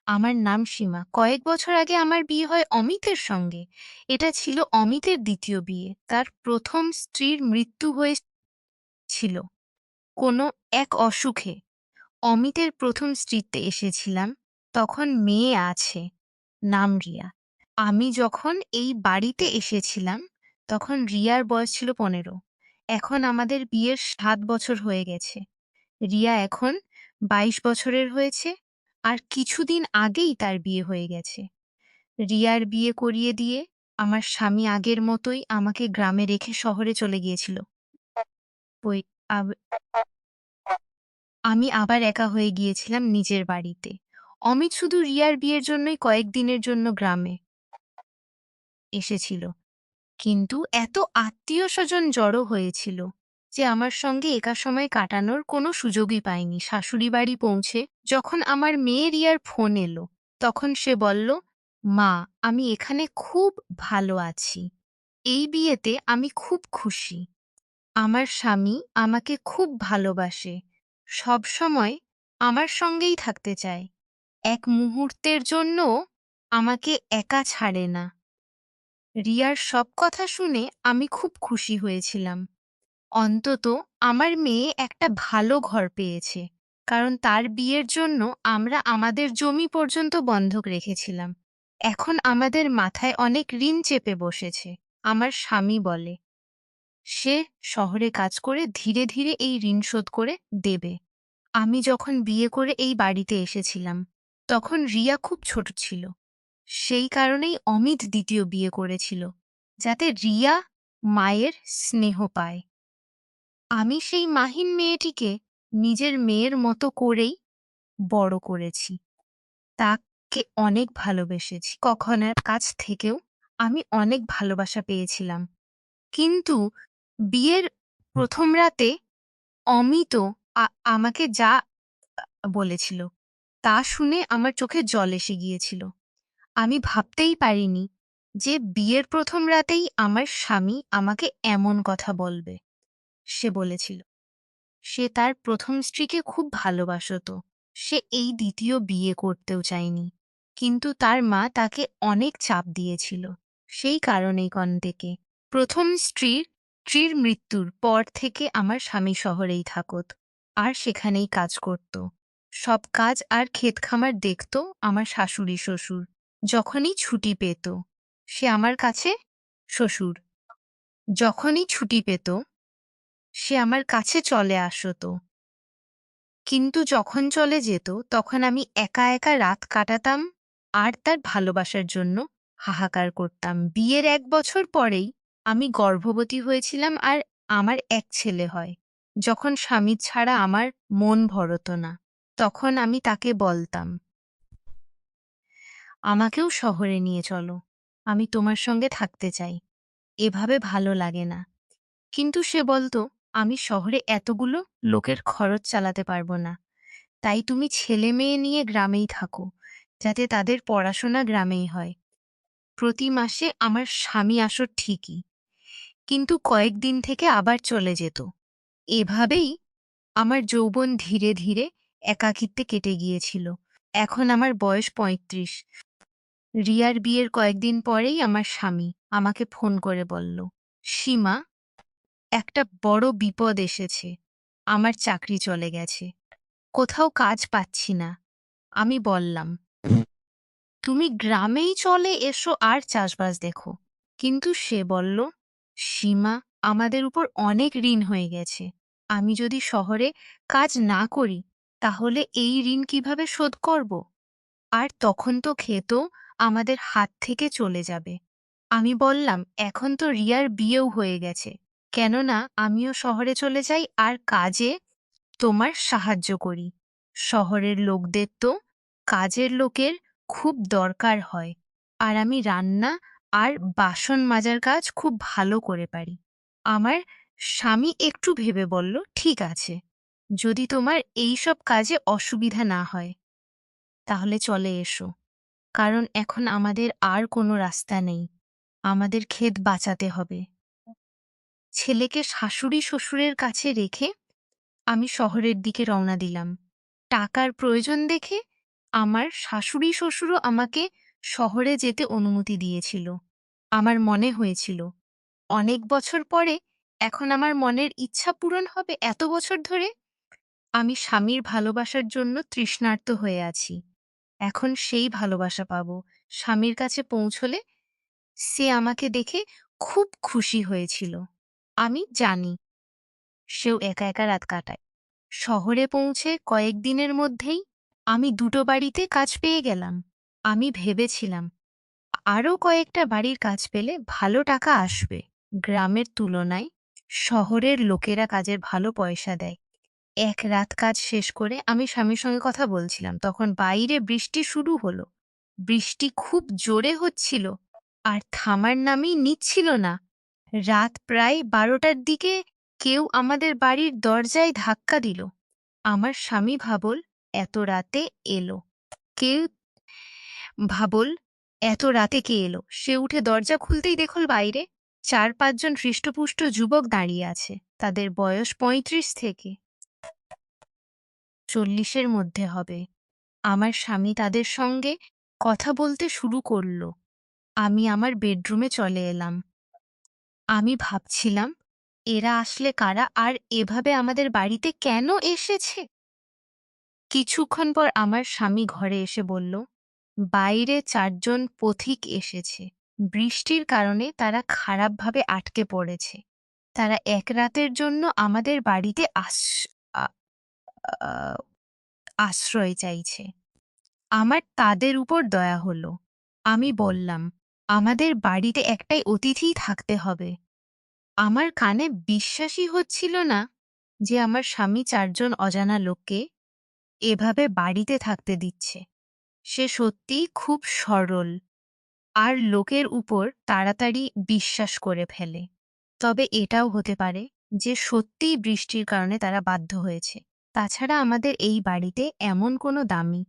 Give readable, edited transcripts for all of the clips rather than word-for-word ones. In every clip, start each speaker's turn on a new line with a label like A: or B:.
A: আমার নাম সীমা। কয়েক বছর আগে আমার বিয়ে হয় অমিতের সঙ্গে। এটা ছিল অমিতের দ্বিতীয় বিয়ে। তার প্রথম স্ত্রীর মৃত্যু হয়েছিল কোনো এক অসুখে। অমিতের প্রথম স্ত্রীতে এসেছিলাম। তখন মেয়ে আছে, নাম রিয়া। আমি যখন এই বাড়িতে এসেছিলাম তখন রিয়ার বয়স ছিল ১৫। এখন আমাদের বিয়ের ৭ বছর হয়ে গেছে। রিয়া এখন ২২ বছরের হয়েছে। আর কিছুদিন আগেই তার বিয়ে হয়ে গেছে। রিয়ার বিয়ে করিয়ে দিয়ে আমার স্বামী আগের মতোই আমাকে গ্রামে রেখে শহরে চলে গিয়েছিল। ওই আব- আমি আবার একা হয়ে গিয়েছিলাম নিজের বাড়িতে। অমিত শুধু রিয়ার বিয়ের জন্যই কয়েকদিনের জন্য গ্রামে এসেছিল, কিন্তু এত আত্মীয় স্বজন জড়ো হয়েছিল যে আমার সঙ্গে একা সময় কাটানোর কোনো সুযোগই পাইনি। শাশুড়ি বাড়ি পৌঁছে যখন আমার মেয়ে রিয়ার ফোন এলো, তখন সে বলল, মা, আমি এখানে খুব ভালো আছি। এই বিয়েতে আমি খুব খুশি। আমার স্বামী আমাকে খুব ভালোবাসে, সব সময় আমার সঙ্গেই থাকতে চায়, এক মুহূর্তের জন্য আমাকে একা ছাড়ে না। রিয়ার সব কথা শুনে আমি খুব খুশি হয়েছিলাম। অন্তত আমার মেয়ে একটা ভালো ঘর পেয়েছে, কারণ তার বিয়ের জন্য আমরা আমাদের জমি পর্যন্ত বন্ধক রেখেছিলাম। এখন আমাদের মাথায় অনেক ঋণ চেপে বসেছে। আমার স্বামী বলে সে শহরে কাজ করে ধীরে ধীরে এই ঋণ শোধ করে দেবে। আমি যখন বিয়ে করে এই বাড়িতে এসেছিলাম তখন রিয়া খুব ছোট ছিল। সেই কারণেই অমিত দ্বিতীয় বিয়ে করেছিল, যাতে রিয়া মায়ের স্নেহ পায়। আমি সেই মাহিন মেয়েটিকে নিজের মেয়ের মতো করেই বড় করেছি। তাকে অনেক ভালোবেসেছি। কখনের কাছ থেকেও আমি অনেক ভালোবাসা পেয়েছিলাম। কিন্তু বিয়ের প্রথম রাতে অমিত আমাকে যা বলেছিল তা শুনে আমার চোখে জল এসে গিয়েছিল। আমি ভাবতেই পারিনি যে বিয়ের প্রথম রাতেই আমার স্বামী আমাকে এমন কথা বলবে। সে বলেছিল সে তার প্রথম স্ত্রীকে খুব ভালোবাসতো। সে এই দ্বিতীয় বিয়ে করতেও চায়নি, কিন্তু তার মা তাকে অনেক চাপ দিয়েছিল। সেই কারণেই থেকে প্রথম স্ত্রীর মৃত্যুর পর থেকে আমার স্বামী শহরেই থাকত, আর সেখানেই কাজ করত। সব কাজ আর ক্ষেত খামার দেখত আমার শাশুড়ি শ্বশুর। যখনই ছুটি পেত সে আমার কাছে শ্বশুর যখনই ছুটি পেত সে আমার কাছে চলে আসতো। কিন্তু যখন চলে যেত তখন আমি একা একা রাত কাটাতাম আর তার ভালোবাসার জন্য হাহাকার করতাম। বিয়ের ১ বছর পরেই আমি গর্ভবতী হয়েছিলাম আর আমার এক ছেলে হয়। যখন স্বামী ছাড়া আমার মন ভরত না, তখন আমি তাকে বলতাম, আমাকেও শহরে নিয়ে চলো, আমি তোমার সঙ্গে থাকতে চাই, এভাবে ভালো লাগে না। কিন্তু সে বলতো, আমি শহরে এতগুলো লোকের খরচ চালাতে পারবো না, তাই তুমি ছেলে মেয়ে নিয়ে গ্রামেই থাকো, যাতে তাদের পড়াশোনা গ্রামেই হয়। প্রতি মাসে আমার স্বামী আসত ঠিকই, কিন্তু কয়েকদিন থেকে আবার চলে যেত। এভাবেই আমার যৌবন ধীরে ধীরে একাকিত্বে কেটে গিয়েছিল। এখন আমার বয়স ৩৫। রিয়ার বিয়ের কয়েকদিন পরেই আমার স্বামী আমাকে ফোন করে বলল, সীমা, একটা বড় বিপদ এসেছে। আমার চাকরি চলে গেছে, কোথাও কাজ পাচ্ছি না। আমি বললাম, তুমি গ্রামেই চলে এসো আর চাষবাস দেখো। কিন্তু সে বলল, সীমা, আমাদের উপর অনেক ঋণ হয়ে গেছে। আমি যদি শহরে কাজ না করি তাহলে এই ঋণ কিভাবে শোধ করব? আর তখন তো ক্ষেতও আমাদের হাত থেকে চলে যাবে। আমি বললাম, এখন তো রিয়ার বিয়েও হয়ে গেছে, কেননা আমিও শহরে চলে যাই আর কাজে তোমার সাহায্য করি। শহরের লোকদের তো কাজের লোকের খুব দরকার হয়, আর আমি রান্না আর বাসন মাজার কাজ খুব ভালো করে পারি। আমার স্বামী একটু ভেবে বলল, ঠিক আছে, যদি তোমার এই সব কাজে অসুবিধা না হয় তাহলে চলে এসো, কারণ এখন আমাদের আর কোনো রাস্তা নেই, আমাদের ক্ষেত বাঁচাতে হবে। ছেলেকে শাশুড়ি শ্বশুরের কাছে রেখে আমি শহরের দিকে রওনা দিলাম। টাকার প্রয়োজন দেখে আমার শাশুড়ি শ্বশুরও আমাকে শহরে যেতে অনুমতি দিয়েছিল। আমার মনে হয়েছিল অনেক বছর পরে এখন আমার মনের ইচ্ছা পূরণ হবে। এত বছর ধরে আমি স্বামীর ভালোবাসার জন্য তৃষ্ণার্ত হয়ে আছি। এখন সেই ভালোবাসা পাবো। স্বামীর কাছে পৌঁছলে সে আমাকে দেখে খুব খুশি হয়েছিল। আমি জানি সেও একা একা রাত কাটায়। শহরে পৌঁছে কয়েকদিনের মধ্যেই আমি দুটো বাড়িতে কাজ পেয়ে গেলাম। আমি ভেবেছিলাম আরও কয়েকটা বাড়ির কাজ পেলে ভালো টাকা আসবে। গ্রামের তুলনায় শহরের লোকেরা কাজের ভালো পয়সা দেয়। এক রাত কাজ শেষ করে আমি স্বামীর সঙ্গে কথা বলছিলাম, তখন বাইরে বৃষ্টি শুরু হলো। বৃষ্টি খুব জোরে হচ্ছিল আর থামার নামই নিচ্ছিল না। রাত প্রায় 12টার দিকে কেউ আমাদের বাড়ির দরজায় ধাক্কা দিল। আমার স্বামী এত রাতে এলো কেউ ভাবল এত রাতে কে এলো। সে উঠে দরজা খুলতেই দেখল বাইরে 4-5 জন হৃষ্টপুষ্ট যুবক দাঁড়িয়ে আছে। তাদের বয়স 35 থেকে 40-এর মধ্যে হবে। আমার স্বামী তাদের সঙ্গে কথা বলতে শুরু করল। আমি আমার বেডরুমে চলে এলাম। আমি ভাবছিলাম এরা আসলে কারা আর এভাবে আমাদের বাড়িতে কেন এসেছে। কিছুক্ষণ পর আমার স্বামী ঘরে এসে বলল, বাইরে 4 জন পথিক এসেছে। বৃষ্টির কারণে তারা খারাপভাবে আটকে পড়েছে। তারা এক রাতের জন্য আমাদের বাড়িতে আ- আ- আশ্রয় চাইছে। আমার তাদের উপর দয়া হলো। আমি বললাম, আমাদের বাড়িতে একটাই অতিথিই থাকতে হবে। আমার কানে বিশ্বাসই হচ্ছিল না যে আমার স্বামী 4 জন অজানা লোককে এভাবে বাড়িতে থাকতে দিচ্ছে। সে সত্যিই খুব সরল আর লোকের উপর তাড়াতাড়ি বিশ্বাস করে ফেলে। তবে এটাও হতে পারে যে সত্যিই বৃষ্টির কারণে তারা বাধ্য হয়েছে। তাছাড়া আমাদের এই বাড়িতে এমন কোনো দামি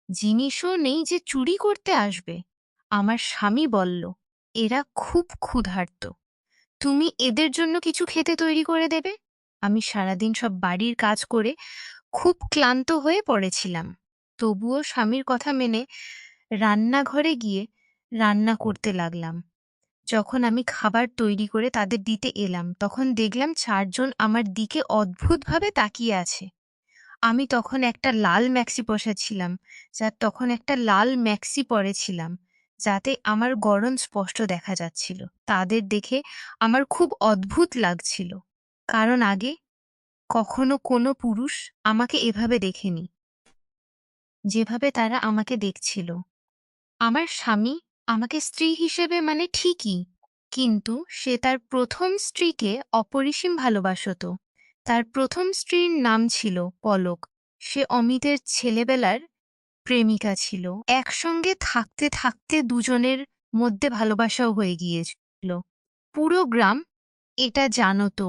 A: জিনিসও নেই যে চুরি করতে আসবে। আমার স্বামী বলল, এরা খুব ক্ষুধার্ত। তুমি এদের জন্য কিছু খেতে তৈরি করে দেবে। আমি সারাদিন সব বাড়ির কাজ করে খুব ক্লান্ত হয়ে পড়েছিলাম। তবুও স্বামীর কথা মেনে রান্নাঘরে গিয়ে রান্না করতে লাগলাম। যখন আমি খাবার তৈরি করে তাদের দিতে এলাম, তখন দেখলাম 4 জন আমার দিকে অদ্ভুতভাবে তাকিয়ে আছে। আমি তখন একটা লাল ম্যাক্সি পরেছিলাম, পরেছিলাম, যাতে আমার গড়ন স্পষ্ট দেখা যাচ্ছিল। তাদের দেখে আমার খুব অদ্ভুত লাগছিল। কারণ আগে কখনো কোনো পুরুষ আমাকে এভাবে দেখেনি, যেভাবে তারা আমাকে দেখছিল। আমার স্বামী আমাকে স্ত্রী হিসেবে মানে ঠিকই, কিন্তু সে তার প্রথম স্ত্রীকে অপরিসীম ভালোবাসত। তার প্রথম স্ত্রীর নাম ছিল পলক। সে অমিতের ছেলেবেলার প্রেমিকা ছিল। একসঙ্গে থাকতে থাকতে দুজনের মধ্যে ভালোবাসাও হয়ে গিয়েছিল। পুরো গ্রাম এটা জানত,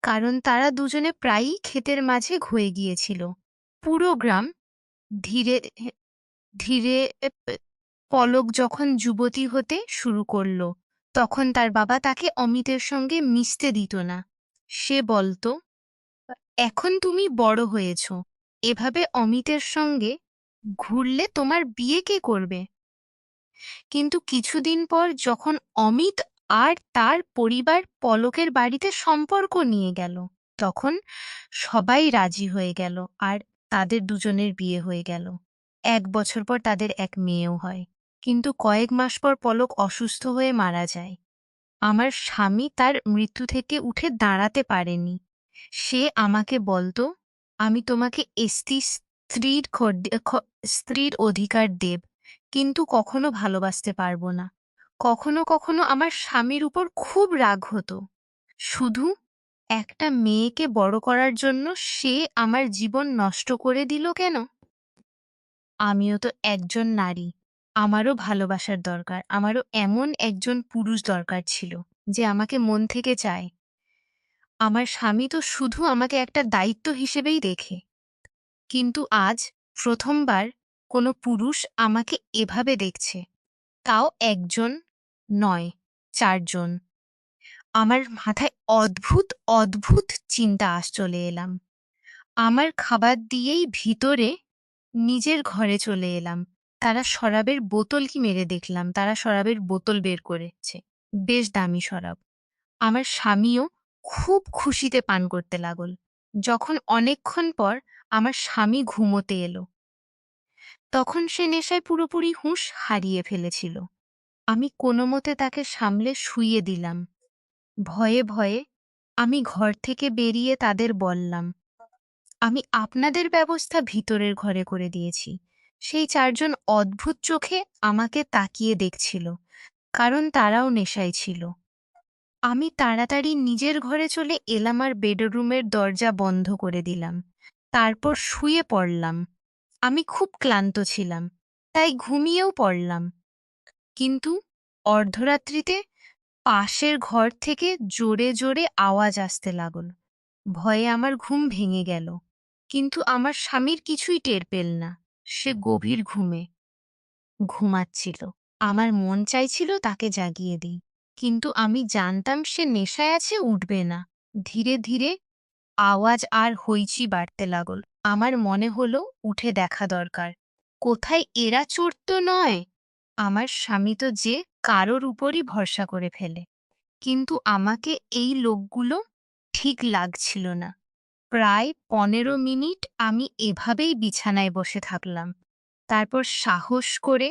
A: কারণ তারা দুজনে প্রায়ই ক্ষেতের মাঝে ঘুয়ে গিয়েছিল। পুরো গ্রাম ধীরে ধীরে পলক যখন যুবতী হতে শুরু করল, তখন তার বাবা তাকে অমিতের সঙ্গে মিশতে দিত না। সে বলত, এখন তুমি বড় হয়েছ, এভাবে অমিতের সঙ্গে ঘুরলে তোমার বিয়ে কে করবে। কিন্তু কিছুদিন পর যখন অমিত আর তার পরিবার পলকের বাড়িতে সম্পর্ক নিয়ে গেল, তখন সবাই রাজি হয়ে গেল আর তাদের দুজনের বিয়ে হয়ে গেল। 1 বছর পর তাদের এক মেয়েও হয়। কিন্তু কয়েক মাস পর পলক অসুস্থ হয়ে মারা যায়। আমার স্বামী তার মৃত্যু থেকে উঠে দাঁড়াতে পারেনি। সে আমাকে বলতো, আমি তোমাকে স্ত্রীর অধিকার দেব, কিন্তু কখনো ভালোবাসতে পারবো না। কখনো কখনো আমার স্বামীর উপর খুব রাগ হতো। শুধু একটা মেয়েকে বড় করার জন্য সে আমার জীবন নষ্ট করে দিল কেন। আমিও তো একজন নারী, আমারও ভালোবাসার দরকার। আমারও এমন একজন পুরুষ দরকার ছিল যে আমাকে মন থেকে চায়। আমার স্বামী তো শুধু আমাকে একটা দায়িত্ব হিসেবেই দেখে। কিন্তু আজ প্রথমবার কোনো পুরুষ আমাকে এভাবে দেখছে, তাও একজন নয়, 4 জন। আমার মাথায় অদ্ভুত অদ্ভুত চিন্তা চলে এলাম। আমার খাবার দিয়েই ভিতরে নিজের ঘরে চলে এলাম। তারা শরাবের বোতল কি মেরে দেখলাম, তারা শরাবের বোতল বের করেছে। বেশ দামি শরাব। আমার স্বামীও খুব খুশিতে পান করতে লাগল। যখন অনেকক্ষণ পর আমার স্বামী ঘুমোতে এলো, তখন সে নেশায় পুরোপুরি হুঁশ হারিয়ে ফেলেছিল। আমি কোনোমতে তাকে সামলে শুইয়ে দিলাম। ভয়ে ভয়ে আমি ঘর থেকে বেরিয়ে তাদের বললাম, আমি আপনাদের ব্যবস্থা ভিতরের ঘরে করে দিয়েছি। সেই ৪ জন অদ্ভুত চোখে আমাকে তাকিয়ে দেখছিল, কারণ তারাও নেশায় ছিল। আমি তাড়াতাড়ি নিজের ঘরে চলে এলাম আর বেডরুমের দরজা বন্ধ করে দিলাম। তারপর শুয়ে পড়লাম। আমি খুব ক্লান্ত ছিলাম, তাই ঘুমিয়েও পড়লাম। কিন্তু অর্ধরাত্রিতে পাশের ঘর থেকে জোরে জোরে আওয়াজ আসতে লাগল। ভয়ে আমার ঘুম ভেঙে গেল। কিন্তু আমার স্বামীর কিছুই টের পেল না। সে গভীর ঘুমে ঘুমাচ্ছিল। আমার মন চাইছিল তাকে জাগিয়ে দিই, কিন্তু আমি জানতাম সে নেশায় আছে, উঠবে না। ধীরে ধীরে আওয়াজ আর হইচি বাড়তে লাগল। আমার মনে হলো উঠে দেখা দরকার। কোথায় এরা চোর তো নয়? আমার স্বামী তো যে কারোর উপরই ভরসা করে ফেলে। কিন্তু আমাকে এই লোকগুলো ঠিক লাগছিল না। প্রায় ১৫ মিনিট আমি এভাবেই বিছানায় বসে থাকলাম। তারপর সাহস করে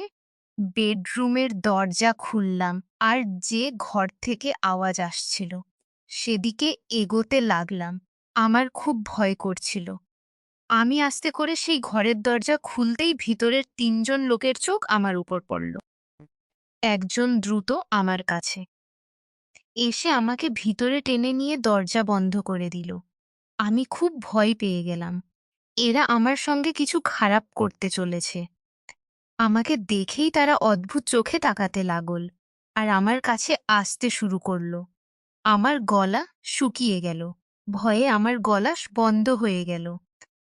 A: বেডরুমের দরজা খুললাম আর যে ঘর থেকে আওয়াজ আসছিল সেদিকে এগোতে লাগলাম। আমার খুব ভয় করছিল। আমি আস্তে করে সেই ঘরের দরজা খুলতেই ভিতরের ৩ জন লোকের চোখ আমার উপর পড়ল। একজন দ্রুত আমার কাছে এসে আমাকে ভিতরে টেনে নিয়ে দরজা বন্ধ করে দিল। আমি খুব ভয় পেয়ে গেলাম। এরা আমার সঙ্গে কিছু খারাপ করতে চলেছে। আমাকে দেখেই তারা অদ্ভুত চোখে তাকাতে লাগল আর আমার কাছে আসতে শুরু করল। আমার গলা শুকিয়ে গেল। ভয়ে আমার গলা বন্ধ হয়ে গেল।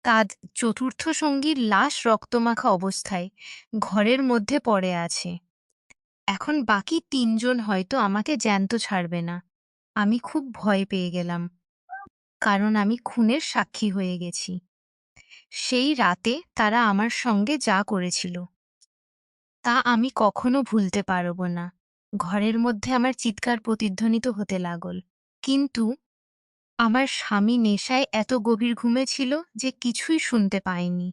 A: তার চতুর্থ সঙ্গীর লাশ রক্তমাখা অবস্থায় ঘরের মধ্যে পড়ে আছে। এখন বাকি ৩ জন হয়তো আমাকে জ্যান্ত ছাড়বে না। আমি খুব ভয় পেয়ে গেলাম, কারণ আমি খুনের সাক্ষী হয়ে গেছি। সেই রাতে তারা আমার সঙ্গে যা করেছিল তা আমি কখনো ভুলতে পারব না। ঘরের মধ্যে আমার চিৎকার প্রতিধ্বনিত হতে লাগল। কিন্তু আমার স্বামী নেশায় এত গভীর ঘুমে ছিল যে কিছুই শুনতে পায়নি।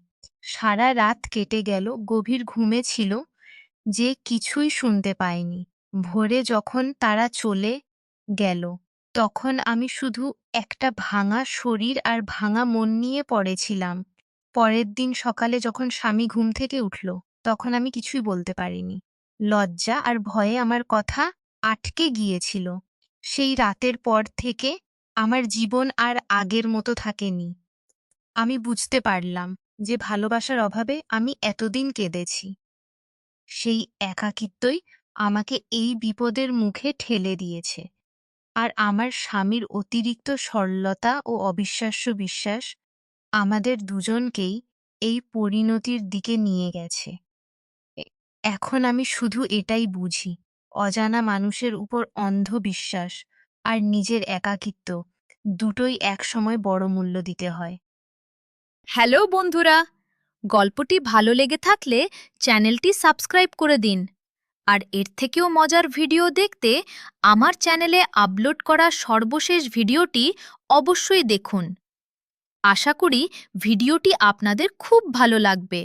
A: সারা রাত কেটে গেল গভীর ঘুমে ছিল যে কিছুই শুনতে পায়নি। ভোরে যখন তারা চলে গেল, তখন আমি শুধু একটা ভাঙা শরীর আর ভাঙা মন নিয়ে পড়েছিলাম। পরের দিন সকালে যখন স্বামী ঘুম থেকে উঠল, তখন আমি কিছুই বলতে পারিনি। লজ্জা আর ভয়ে আমার কথা আটকে গিয়েছিল। সেই রাতের পর থেকে আমার জীবন আর আগের মতো থাকেনি। আমি বুঝতে পারলাম যে ভালোবাসার অভাবে আমি এতদিন কেঁদেছি। সেই একাকিত্বই আমাকে এই বিপদের মুখে ঠেলে দিয়েছে। আর আমার স্বামীর অতিরিক্ত সরলতা ও অবিশ্বাস্য বিশ্বাস আমাদের দুজনকেই এই পরিণতির দিকে নিয়ে গেছে। এ এখন আমি শুধু এটাই বুঝি, অজানা মানুষের উপর অন্ধ বিশ্বাস আর নিজের একাকিত্ব দুটোই একসময় বড় মূল্য দিতে হয়।
B: হ্যালো বন্ধুরা, গল্পটি ভালো লেগে থাকলে চ্যানেলটি সাবস্ক্রাইব করে দিন। আর এর থেকেও মজার ভিডিও দেখতে আমার চ্যানেলে আপলোড করা সর্বশেষ ভিডিওটি অবশ্যই দেখুন। আশা করি ভিডিওটি আপনাদের খুব ভালো লাগবে।